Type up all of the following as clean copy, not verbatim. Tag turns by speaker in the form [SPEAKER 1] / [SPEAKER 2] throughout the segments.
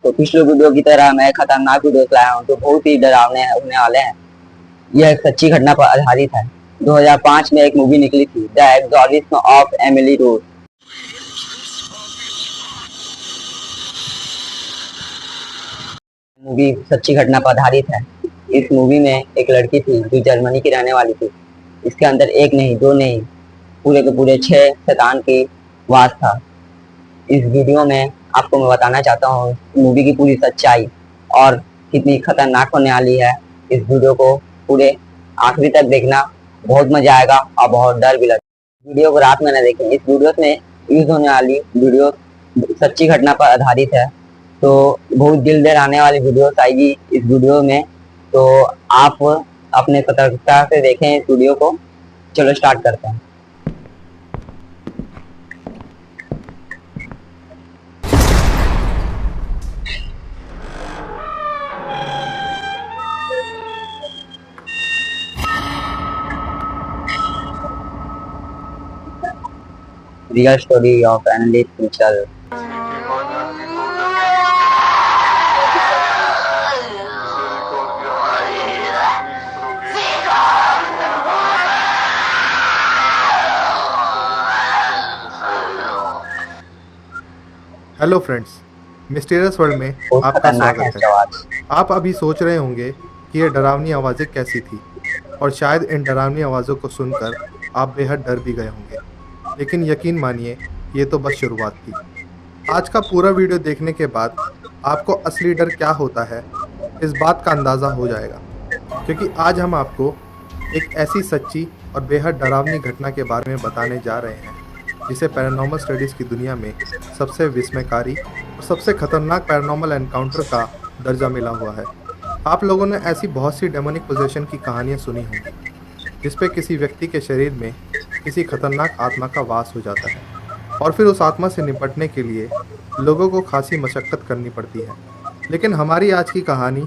[SPEAKER 1] तो पिछले वीडियो की तरह मैं खतरनाक वीडियो लाया हूँ, तो बहुत ही डरावने होने वाले हैं। यह एक सच्ची घटना पर आधारित है। 2005 में एक मूवी निकली थी, the exorcism of Emily Rose. Movie सच्ची घटना पर आधारित है। इस मूवी में एक लड़की थी जो जर्मनी की रहने वाली थी। इसके अंदर एक नहीं, दो नहीं, पूरे के पूरे 6 शैतान की वास था। इस वीडियो में आपको मैं बताना चाहता हूँ मूवी की पूरी सच्चाई और कितनी खतरनाक होने वाली है। इस वीडियो को पूरे आखिरी तक देखना, बहुत मजा आएगा और बहुत डर भी लगेगा। वीडियो को रात में न देखें। इस वीडियो में यूज होने वाली वीडियो सच्ची घटना पर आधारित है, तो बहुत दिल दहलाने वाली वीडियो आएगी इस वीडियो में। तो आप अपने सतर्कता से देखें इस वीडियो को। चलो स्टार्ट करते हैं। Real story of Annalise Mitchell.
[SPEAKER 2] Hello friends, mysterious world में
[SPEAKER 1] बहुत
[SPEAKER 2] आपका
[SPEAKER 1] खतरनाक है
[SPEAKER 2] स्वागत
[SPEAKER 1] इसका
[SPEAKER 2] है।
[SPEAKER 1] आवाज।
[SPEAKER 2] आप अभी सोच रहे होंगे कि ये डरावनी आवाज़ें कैसी थी, और शायद इन डरावनी आवाज़ों को सुनकर आप बेहद डर भी गए होंगे। लेकिन यकीन मानिए, ये तो बस शुरुआत थी। आज का पूरा वीडियो देखने के बाद आपको असली डर क्या होता है इस बात का अंदाज़ा हो जाएगा, क्योंकि आज हम आपको एक ऐसी सच्ची और बेहद डरावनी घटना के बारे में बताने जा रहे हैं जिसे पैरानॉर्मल स्टडीज़ की दुनिया में सबसे विस्मयकारी और सबसे खतरनाक पैरानॉर्मल एनकाउंटर का दर्जा मिला हुआ है। आप लोगों ने ऐसी बहुत सी डेमोनिक पोजेशन की कहानियाँ सुनी होंगी, जिस पे किसी व्यक्ति के शरीर में किसी खतरनाक आत्मा का वास हो जाता है, और फिर उस आत्मा से निपटने के लिए लोगों को खासी मशक्क़त करनी पड़ती है। लेकिन हमारी आज की कहानी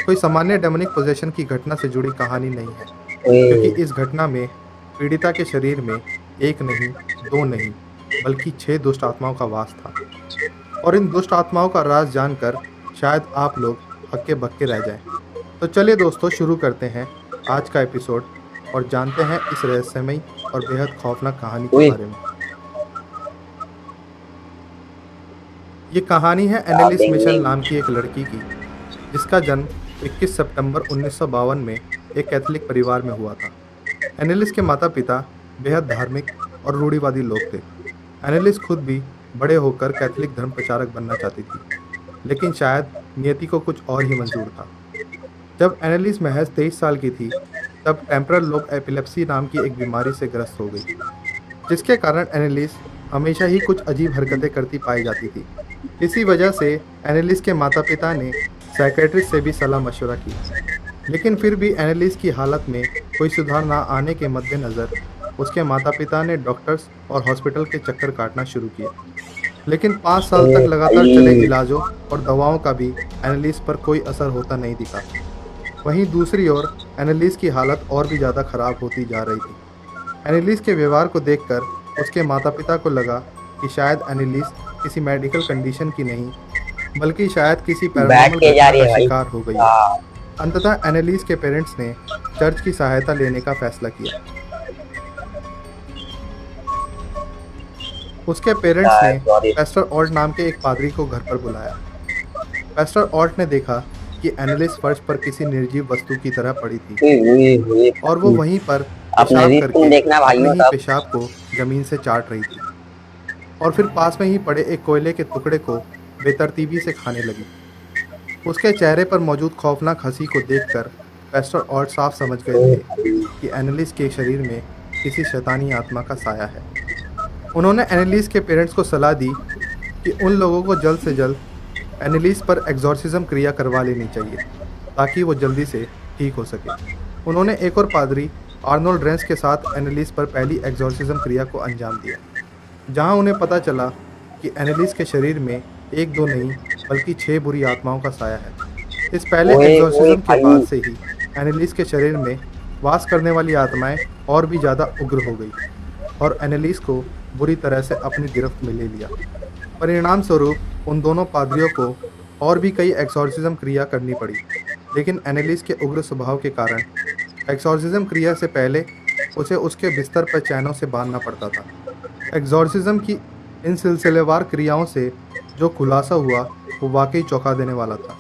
[SPEAKER 2] कोई सामान्य डेमोनिक पोजेशन की घटना से जुड़ी कहानी नहीं है, क्योंकि इस घटना में पीड़िता के शरीर में एक नहीं, दो नहीं, बल्कि 6 दुष्ट आत्माओं का वास था। और इन दुष्ट आत्माओं का राज जानकर शायद आप लोग हक्के बक्के रह जाएं। तो चलिए दोस्तों, शुरू करते हैं आज का एपिसोड और जानते हैं इस रहस्यमयी और बेहद खौफनाक कहानी के बारे में। ये कहानी है एनालिस मिशेल नाम की एक लड़की की, जिसका जन्म 21 सितंबर 1952 में एक कैथोलिक परिवार में हुआ था। एनालिस के माता पिता बेहद धार्मिक और रूढ़िवादी लोग थे। एनालिस खुद भी बड़े होकर कैथोलिक धर्म प्रचारक बनना चाहती थी, लेकिन शायद नियति को कुछ और ही मंजूर था। जब एनालिस महज 23 साल की थी, तब टेम्परल लोब एपिलेप्सी नाम की एक बीमारी से ग्रस्त हो गई, जिसके कारण एनालिस हमेशा ही कुछ अजीब हरकतें करती पाई जाती थी। इसी वजह से एनालिस के माता पिता ने साइकेट्रिस्ट से भी सलाह मशवरा की, लेकिन फिर भी एनालिस की हालत में कोई सुधार ना आने के मद्देनज़र उसके माता पिता ने डॉक्टर्स और हॉस्पिटल के चक्कर काटना शुरू किए। लेकिन 5 साल तक लगातार चले इलाजों और दवाओं का भी एनालिस पर कोई असर होता नहीं दिखा। वहीं दूसरी ओर एनालिस की हालत और भी ज़्यादा ख़राब होती जा रही थी। एनालिस के व्यवहार को देखकर उसके माता पिता को लगा कि शायद एनालिस किसी मेडिकल कंडीशन की नहीं, बल्कि शायद किसी पैरानॉर्मल घटना का शिकार हो गई है। अंततः एनालिस के पेरेंट्स ने चर्च की सहायता लेने का फैसला किया। उसके पेरेंट्स ने पेस्टर ऑल्ट नाम के एक पादरी को घर पर बुलाया। पेस्टर ऑल्ट ने देखा कि एनालिस फर्श पर किसी निर्जीव वस्तु की तरह पड़ी थी, और वो वहीं पर पेशाब करके अपने ही पेशाब को जमीन से चाट रही थी, और फिर पास में ही पड़े एक कोयले के टुकड़े को बेतरतीबी से खाने लगी। उसके चेहरे पर मौजूद खौफनाक हंसी को देखकर पेस्टर ऑल्ट साफ समझ गए थे कि एनालिस के शरीर में किसी शैतानी आत्मा का साया है। उन्होंने एनालिस के पेरेंट्स को सलाह दी कि उन लोगों को जल्द से जल्द एनालिस पर एग्जॉर्सिज्म क्रिया करवा लेनी चाहिए, ताकि वो जल्दी से ठीक हो सके। उन्होंने एक और पादरी आर्नोल्ड रेंस के साथ एनालिस पर पहली एग्जॉर्सिज्म क्रिया को अंजाम दिया, जहां उन्हें पता चला कि एनालिस के शरीर में एक दो नहीं, बल्कि 6 बुरी आत्माओं का साया है। इस पहले एग्जॉर्सिज्म के बाद से ही एनालिस के शरीर में वास करने वाली आत्माएं और भी ज़्यादा उग्र हो गई, और एनालिस को बुरी तरह से अपनी गिरफ्त में ले लिया। परिणाम स्वरूप उन दोनों पादरियों को और भी कई एक्सॉर्सिज्म क्रिया करनी पड़ी, लेकिन एनालिस के उग्र स्वभाव के कारण एक्सॉर्सिज्म क्रिया से पहले उसे उसके बिस्तर पर चैनों से बांधना पड़ता था। एक्सॉर्सिज्म की इन सिलसिलेवार क्रियाओं से जो खुलासा हुआ वो वाकई चौंका देने वाला था।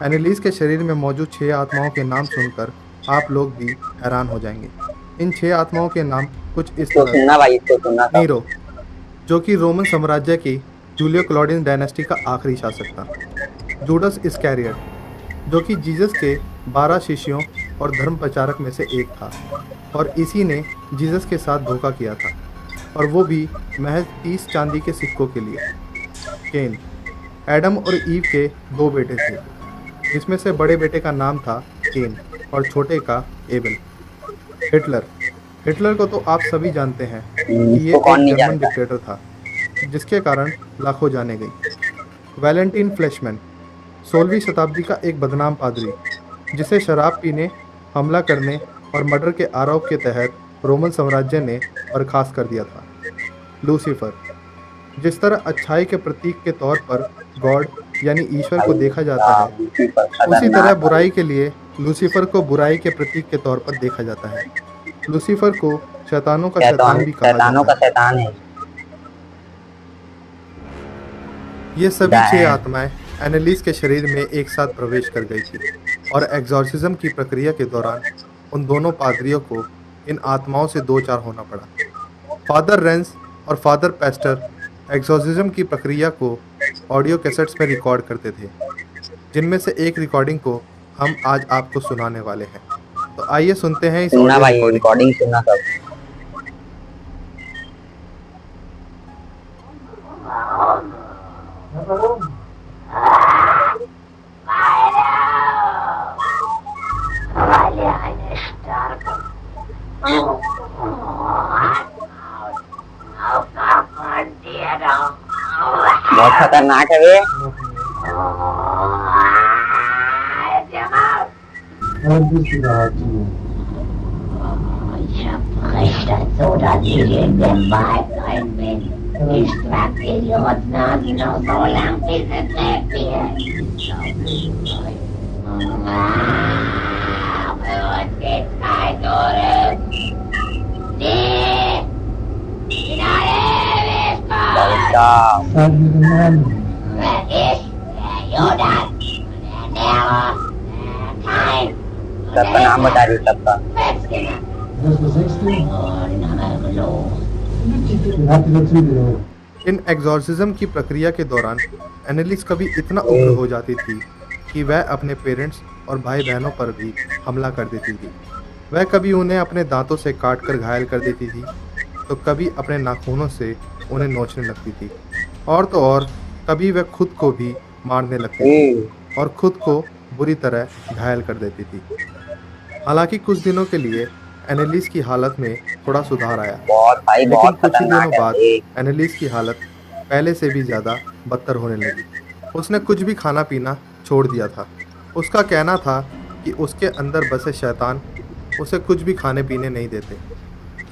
[SPEAKER 2] एनालिस के शरीर में मौजूद 6 आत्माओं के नाम सुनकर आप लोग भी हैरान हो जाएंगे। इन 6 आत्माओं के नाम कुछ इस
[SPEAKER 1] तो
[SPEAKER 2] तरह:
[SPEAKER 1] सुनना भाई, इसको सुनना था।
[SPEAKER 2] नीरो, जो कि रोमन साम्राज्य की जूलियो क्लॉडियन डायनेस्टी का आखिरी शासक था। जूडस इस्कैरियोट, जो कि जीसस के 12 शिष्यों और धर्म प्रचारक में से एक था, और इसी ने जीसस के साथ धोखा किया था, और वो भी महज 30 चांदी के सिक्कों के लिए। केन, एडम और ईव के 2 बेटे थे, जिसमें से बड़े बेटे का नाम था केन और छोटे का एबेल। हिटलर, हिटलर को तो आप सभी जानते हैं कि ये
[SPEAKER 1] इसको कौन
[SPEAKER 2] एक
[SPEAKER 1] नहीं
[SPEAKER 2] जर्मन
[SPEAKER 1] जानता।
[SPEAKER 2] डिक्टेटर था, जिसके कारण लाखों जाने गई। वैलेंटाइन फ्लेशमैन, 16वीं शताब्दी का एक बदनाम पादरी, जिसे शराब पीने, हमला करने और मर्डर के आरोप के तहत रोमन साम्राज्य ने बर्खास्त कर दिया था। लूसीफर, जिस तरह अच्छाई के प्रतीक के तौर पर गॉड यानी ईश्वर को देखा जाता है, उसी तरह बुराई के लिए लूसीफर को बुराई के प्रतीक के तौर पर देखा जाता है। लूसीफर को शैतानों का शैतान भी कहा
[SPEAKER 1] शैतानों
[SPEAKER 2] जाता
[SPEAKER 1] का शैतान है।
[SPEAKER 2] है। ये सभी 6 आत्माएं एनालिस के शरीर में एक साथ प्रवेश कर गई थी, और एक्सॉर्सिज्म की प्रक्रिया के दौरान उन दोनों पादरियों को इन आत्माओं से दो चार होना पड़ा। फादर रेंस और फादर पेस्टर एक्सॉर्सिज्म की प्रक्रिया को ऑडियो कैसेट्स में रिकॉर्ड करते थे, जिनमें से एक रिकॉर्डिंग को हम आज आपको सुनाने वाले हैं। तो आइए सुनते हैं इस
[SPEAKER 1] सुनना
[SPEAKER 2] ऑडियो
[SPEAKER 1] भाई,
[SPEAKER 2] रिकॉर्डिंग।
[SPEAKER 1] रिकॉर्डिंग सुनना सब। बहुत खतरनाक है वे।
[SPEAKER 3] Ich hab recht dazu, dass ich in den Wald rein bin. Ich trag Idioten noch so lang, bis es weg wird. Für uns geht's kein zurück. Nee! In alle Ewigkeit! Wer ist der Judas? Der Nero? Der Kain?
[SPEAKER 1] सबका नाम बता रही सबका।
[SPEAKER 3] Metzger?
[SPEAKER 2] इन exorcism की प्रक्रिया के दौरान एनालिस कभी इतना उग्र हो जाती थी कि वह अपने पेरेंट्स और भाई बहनों पर भी हमला कर देती थी। वह कभी उन्हें अपने दांतों से काट कर घायल कर देती थी, तो कभी अपने नाखूनों से उन्हें नोचने लगती थी, और तो और कभी वह खुद को भी मारने लगती थी और खुद को बुरी तरह घायल कर देती थी। हालांकि कुछ दिनों के लिए एनालिस की हालत में थोड़ा सुधार आया,
[SPEAKER 1] बहुत भाई,
[SPEAKER 2] लेकिन
[SPEAKER 1] बहुत
[SPEAKER 2] कुछ ही दिनों
[SPEAKER 1] खतरनाक है
[SPEAKER 2] बाद
[SPEAKER 1] ये।
[SPEAKER 2] एनालिस की हालत पहले से भी ज़्यादा बदतर होने लगी। उसने कुछ भी खाना पीना छोड़ दिया था। उसका कहना था कि उसके अंदर बसे शैतान उसे कुछ भी खाने पीने नहीं देते।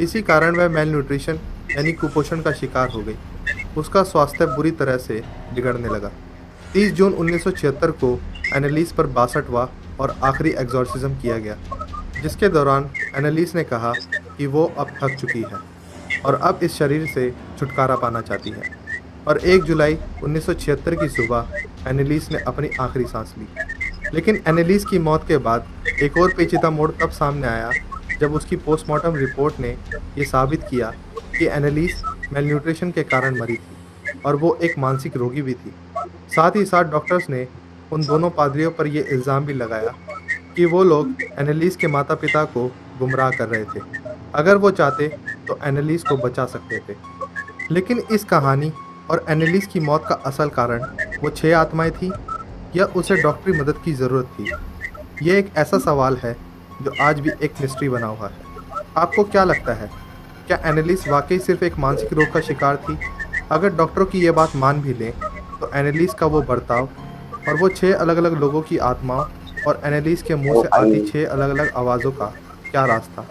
[SPEAKER 2] इसी कारण वह मेल न्यूट्रिशन यानी कुपोषण का शिकार हो गई। उसका स्वास्थ्य बुरी तरह से बिगड़ने लगा। 30 जून 1976 को एनालिस पर 62वां और आखिरी एक्सॉर्सिज्म किया गया, जिसके दौरान एनालिस ने कहा कि वो अब थक चुकी है और अब इस शरीर से छुटकारा पाना चाहती है। और 1 जुलाई 1976 की सुबह एनालिस ने अपनी आखिरी सांस ली। लेकिन एनालिस की मौत के बाद एक और पेचीदा मोड़ तब सामने आया जब उसकी पोस्टमार्टम रिपोर्ट ने ये साबित किया कि एनालिस मेलन्यूट्रिशन के कारण मरी थी और वो एक मानसिक रोगी भी थी। साथ ही साथ डॉक्टर्स ने उन दोनों पादरियों पर यह इल्ज़ाम भी लगाया कि वो लोग एनालिस के माता पिता को गुमराह कर रहे थे। अगर वो चाहते तो एनालिस को बचा सकते थे। लेकिन इस कहानी और एनालिस की मौत का असल कारण वो 6 आत्माएं थी या उसे डॉक्टरी मदद की ज़रूरत थी? ये एक ऐसा सवाल है जो आज भी एक मिस्ट्री बना हुआ है। आपको क्या लगता है, क्या एनालिस वाकई सिर्फ एक मानसिक रोग का शिकार थी? अगर डॉक्टरों की ये बात मान भी लें तो एनालिस का वो बर्ताव और वो 6 अलग अलग लोगों की आत्माओं और एनालिस के मुंह से आती 6 अलग अलग आवाज़ों का क्या राज था?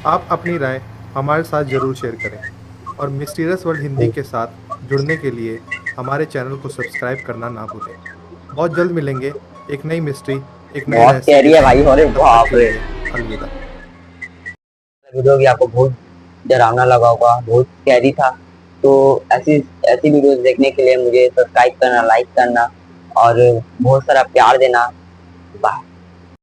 [SPEAKER 2] आप अपनी राय हमारे साथ ज़रूर शेयर करें और मिस्टीरियस वर्ल्ड हिंदी के साथ जुड़ने के लिए हमारे चैनल को सब्सक्राइब करना ना भूलें। बहुत जल्द मिलेंगे एक नई मिस्ट्री, एक नए
[SPEAKER 1] बहुत
[SPEAKER 2] रहस्य
[SPEAKER 1] स्कैरी
[SPEAKER 2] के
[SPEAKER 1] है
[SPEAKER 2] साथ।
[SPEAKER 1] भाई, अरे
[SPEAKER 2] तब तक
[SPEAKER 1] बाप
[SPEAKER 2] के
[SPEAKER 1] रे।
[SPEAKER 2] लिए अलविदा।
[SPEAKER 1] वीडियो भी आपको बहुत डरावना लगा होगा, बहुत स्कैरी था। तो ऐसी ऐसी वीडियोस देखने के लिए मुझे सब्सक्राइब करना, लाइक करना और बहुत सारा प्यार देना। बाय।